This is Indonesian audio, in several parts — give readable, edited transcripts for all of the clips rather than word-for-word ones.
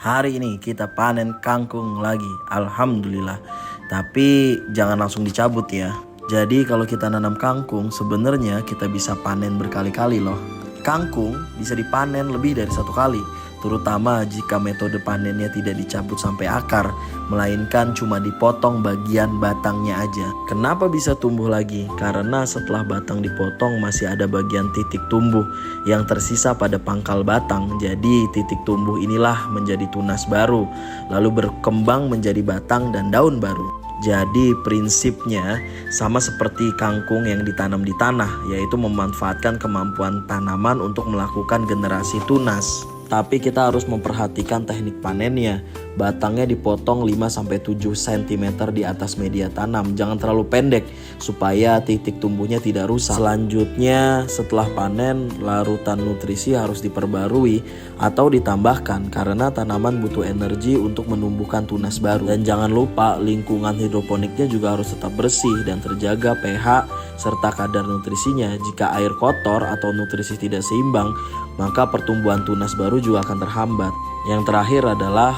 Hari ini kita panen kangkung lagi, alhamdulillah. Tapi jangan langsung dicabut ya. Jadi kalau kita nanam kangkung sebenarnya kita bisa panen berkali-kali loh. Kangkung bisa dipanen lebih dari satu kali, terutama jika metode panennya tidak dicabut sampai akar, melainkan cuma dipotong bagian batangnya aja. Kenapa bisa tumbuh lagi? Karena setelah batang dipotong masih ada bagian titik tumbuh yang tersisa pada pangkal batang. Jadi titik tumbuh inilah menjadi tunas baru, lalu berkembang menjadi batang dan daun baru. Jadi prinsipnya sama seperti kangkung yang ditanam di tanah, yaitu memanfaatkan kemampuan tanaman untuk melakukan generasi tunas. Tapi kita harus memperhatikan teknik panennya. Batangnya dipotong 5-7 cm di atas media tanam. Jangan terlalu pendek supaya titik tumbuhnya tidak rusak. Selanjutnya setelah panen, larutan nutrisi harus diperbarui atau ditambahkan karena tanaman butuh energi untuk menumbuhkan tunas baru. Dan jangan lupa lingkungan hidroponiknya juga harus tetap bersih dan terjaga pH serta kadar nutrisinya. Jika air kotor atau nutrisi tidak seimbang, maka pertumbuhan tunas baru juga akan terhambat. Yang terakhir adalah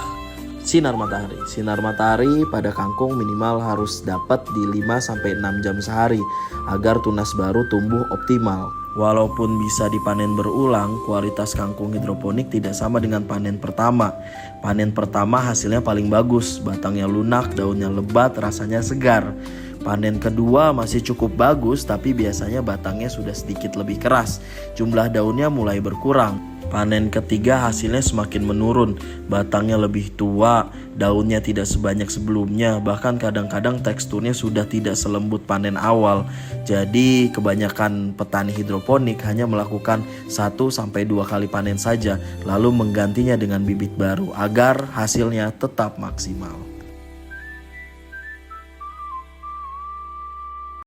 sinar matahari. Sinar matahari pada kangkung minimal harus dapat di 5-6 jam sehari agar tunas baru tumbuh optimal. Walaupun bisa dipanen berulang, kualitas kangkung hidroponik tidak sama dengan panen pertama. Panen pertama hasilnya paling bagus, batangnya lunak, daunnya lebat, rasanya segar. Panen kedua masih cukup bagus, tapi biasanya batangnya sudah sedikit lebih keras, jumlah daunnya mulai berkurang. Panen ketiga hasilnya semakin menurun, batangnya lebih tua, daunnya tidak sebanyak sebelumnya, bahkan kadang-kadang teksturnya sudah tidak selembut panen awal. Jadi kebanyakan petani hidroponik hanya melakukan 1-2 kali panen saja, lalu menggantinya dengan bibit baru agar hasilnya tetap maksimal.